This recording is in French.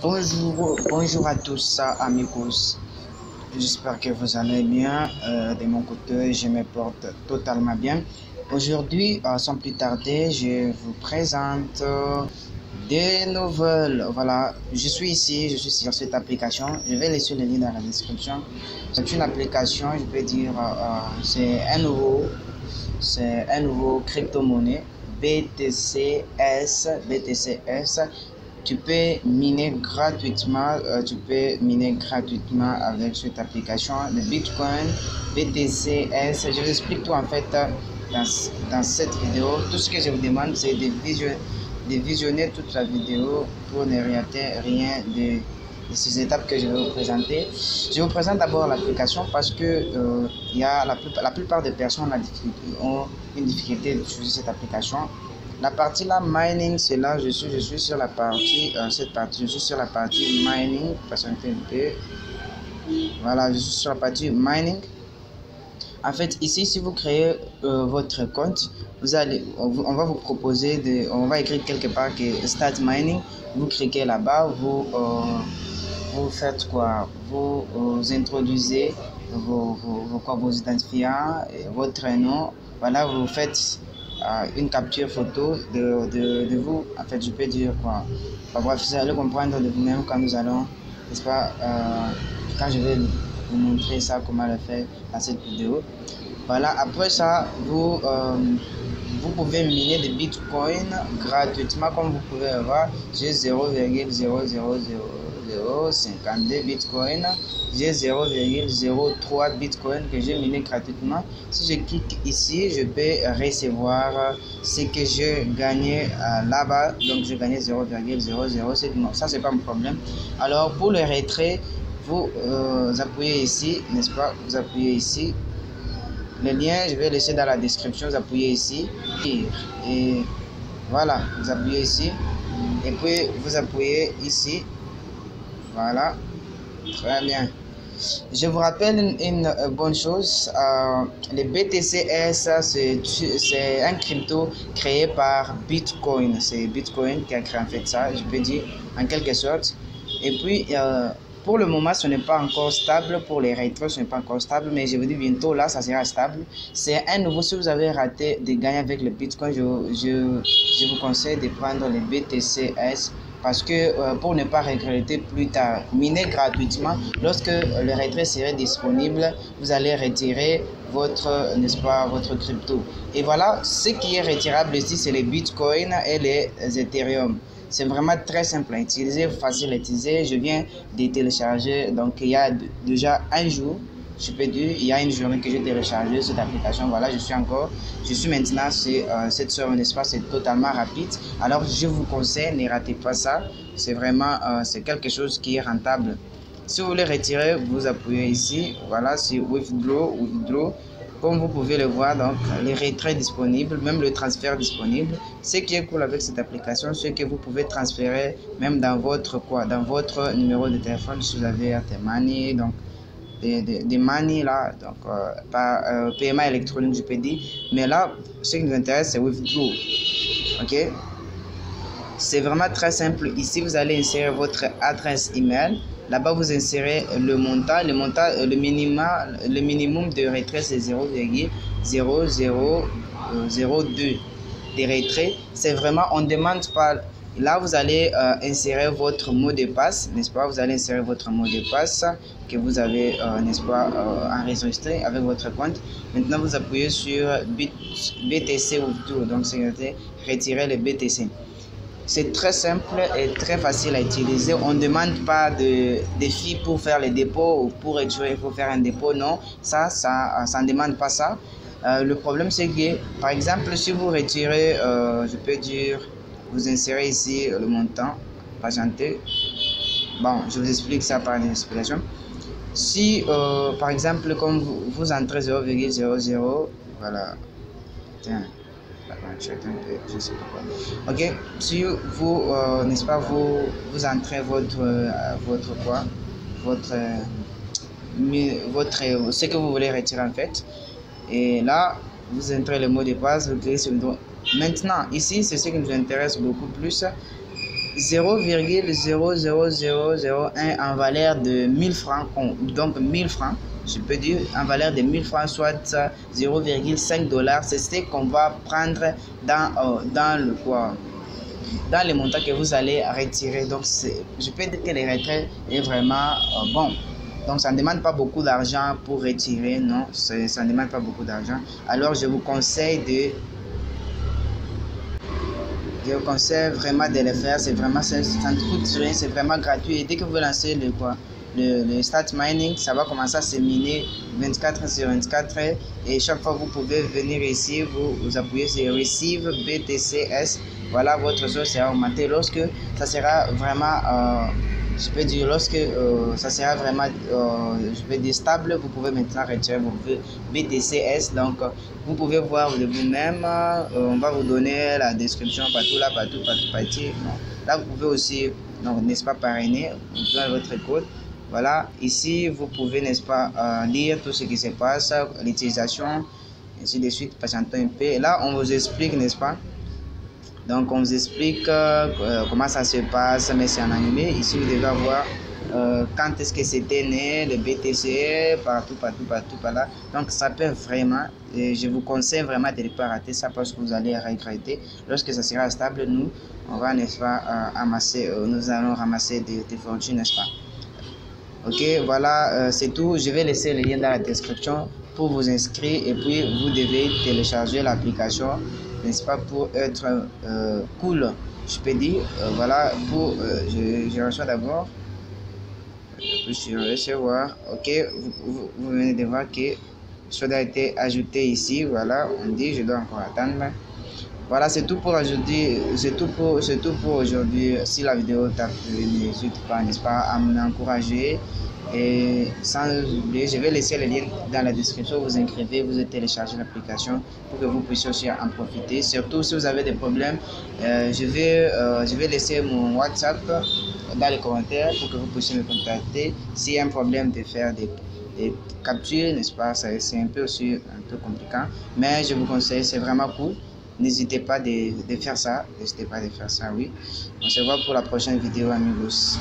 Bonjour à tous amigos, j'espère que vous allez bien. De mon côté, je me porte totalement bien. Aujourd'hui, sans plus tarder, je vous présente des nouvelles. Voilà, je suis sur cette application. Je vais laisser le lien dans la description. C'est une application, je peux dire, c'est un nouveau crypto-monnaie BTCS. Tu peux miner gratuitement, avec cette application de Bitcoin BTCS. Je vous explique tout en fait dans cette vidéo. Tout ce que je vous demande, c'est de visionner toute la vidéo pour ne rater rien de ces étapes que je vais vous présenter. Je vous présente d'abord l'application parce que la plupart des personnes ont une difficulté d'utiliser cette application. La partie là, mining, c'est là, je suis sur la partie, je suis sur la partie mining, patientez un peu. Voilà, je suis sur la partie mining. En fait, ici, si vous créez votre compte, on va vous proposer on va écrire quelque part que Start Mining. Vous cliquez là-bas, vous faites quoi? Vous introduisez vos identifiants, votre nom. Voilà, vous faites une capture photo de vous. En fait, je peux dire quoi? Bref, vous allez comprendre de vous-même quand nous allons, n'est-ce pas, quand je vais vous montrer ça, comment le faire dans cette vidéo. Voilà, après ça, vous pouvez miner des bitcoins gratuitement, comme vous pouvez voir. J'ai 0,00052 bitcoins. J'ai 0,03 bitcoin que j'ai miné gratuitement. Si je clique ici, je peux recevoir ce que j'ai gagné là-bas. Donc, j'ai gagné 0,007. Ça, c'est pas un problème. Alors, pour le retrait, vous appuyez ici, n'est-ce pas? Vous appuyez ici. Le lien, je vais laisser dans la description. Vous appuyez ici. Et voilà, vous appuyez ici. Et puis, vous appuyez ici. Voilà. Très bien. Je vous rappelle une bonne chose. Le BTCS, c'est un crypto créé par Bitcoin. C'est Bitcoin qui a créé en fait ça, je peux dire, en quelque sorte. Et puis, pour le moment, ce n'est pas encore stable. Pour les rétros, ce n'est pas encore stable. Mais je vous dis bientôt, là, ça sera stable. C'est un nouveau. Si vous avez raté de gagner avec le Bitcoin, je vous conseille de prendre le BTCS. Parce que pour ne pas regretter plus tard, miner gratuitement, lorsque le retrait serait disponible, vous allez retirer votre, n'est-ce pas, votre crypto. Et voilà, ce qui est retirable ici, c'est les bitcoins et les Ethereum. C'est vraiment très simple à utiliser, facile à utiliser. Je viens de télécharger, donc il y a déjà un jour, je peux dire, il y a une journée que j'ai téléchargé cette application. Voilà, je suis maintenant sur cette soirée, n'est-ce pas, c'est totalement rapide. Alors, je vous conseille, ne ratez pas ça. C'est vraiment, c'est quelque chose qui est rentable. Si vous voulez retirer, vous appuyez ici. Voilà, c'est withdraw. Comme vous pouvez le voir, donc, les retraits disponibles, même le transfert disponible. Ce qui est cool avec cette application, c'est que vous pouvez transférer même dans votre numéro de téléphone si vous avez Airtel Money, donc des money là, donc par paiement électronique, je peux dire. Mais là, ce qui nous intéresse, c'est withdraw. Ok, c'est vraiment très simple. Ici, vous allez insérer votre adresse email. Là-bas, vous insérez le montant. Le minimum de retrait, c'est 0,0002 de retrait. C'est vraiment, on ne demande pas. Là, vous allez insérer votre mot de passe, n'est-ce pas? Vous allez insérer votre mot de passe que vous avez, n'est-ce pas, enregistré avec votre compte. Maintenant, vous appuyez sur BTC Withdraw, donc c'est retirer le BTC. C'est très simple et très facile à utiliser. On ne demande pas de filles pour faire les dépôts ou pour retirer, il faut faire un dépôt. Non, ça ne demande pas ça. Le problème, c'est que, par exemple, si vous retirez, je peux dire, vous insérez ici le montant, patientez. Bon, je vous explique ça par une explication. Si, par exemple, comme vous entrez 0,00, voilà, tiens. Je sais pas quoi. Ok, si vous n'est-ce pas, vous entrez ce que vous voulez retirer en fait, et là vous entrez le mot de passe, vous cliquez sur le droit. Maintenant ici, c'est ce qui nous intéresse beaucoup plus. 0,00001 en valeur de 1000 francs, donc 1000 francs, je peux dire en valeur de 1000 francs, soit 0,5 $. C'est ce qu'on va prendre dans le quoi, dans les montants que vous allez retirer. Donc je peux dire que le retrait est vraiment bon. Donc ça ne demande pas beaucoup d'argent pour retirer, non, ça ne demande pas beaucoup d'argent. Alors je vous conseille vraiment de le faire. C'est vraiment, ça ne coûte rien, c'est vraiment gratuit. Et dès que vous lancez le start mining, ça va commencer à se miner 24 sur 24 et chaque fois vous pouvez venir ici, vous appuyez sur Receive BTCS. Voilà, votre chose sera augmentée lorsque ça sera vraiment je peux dire lorsque ça sera vraiment je peux dire stable. Vous pouvez maintenant retirer vos BTCS. Donc vous pouvez voir de vous-même. On va vous donner la description partout là, partout. Là vous pouvez aussi, n'est-ce pas, parrainer, vous pouvez votre code. Voilà, ici vous pouvez, n'est-ce pas, lire tout ce qui se passe, l'utilisation, ainsi de suite. Patientons un peu. Et là on vous explique, n'est-ce pas. Donc on vous explique comment ça se passe, mais c'est en animé. Ici vous devez voir quand est-ce que c'était né, le BTC, partout par là. Donc ça peut vraiment, et je vous conseille vraiment de ne pas rater ça parce que vous allez regretter. Lorsque ça sera stable, nous on va, n'est-ce pas, nous allons ramasser des fortunes, n'est-ce pas. Ok, voilà, c'est tout. Je vais laisser le lien dans la description pour vous inscrire et puis vous devez télécharger l'application, n'est-ce pas, pour être cool, je peux dire. Voilà, je reçois d'abord, je vais recevoir. Ok, vous venez de voir que ça a été ajouté ici. Voilà, on dit je dois encore attendre. Voilà, c'est tout pour aujourd'hui. C'est tout pour aujourd'hui. Si la vidéo t'a plu, n'hésite pas, n'est-ce pas, à m'encourager. Et sans oublier, je vais laisser le lien dans la description. Vous inscrivez, vous téléchargez l'application pour que vous puissiez aussi en profiter. Surtout si vous avez des problèmes, je vais laisser mon WhatsApp dans les commentaires pour que vous puissiez me contacter. S'il y a un problème de faire des captures, n'est-ce pas, c'est un peu compliqué, mais je vous conseille, c'est vraiment cool. N'hésitez pas de faire ça, oui. On se voit pour la prochaine vidéo, amigos.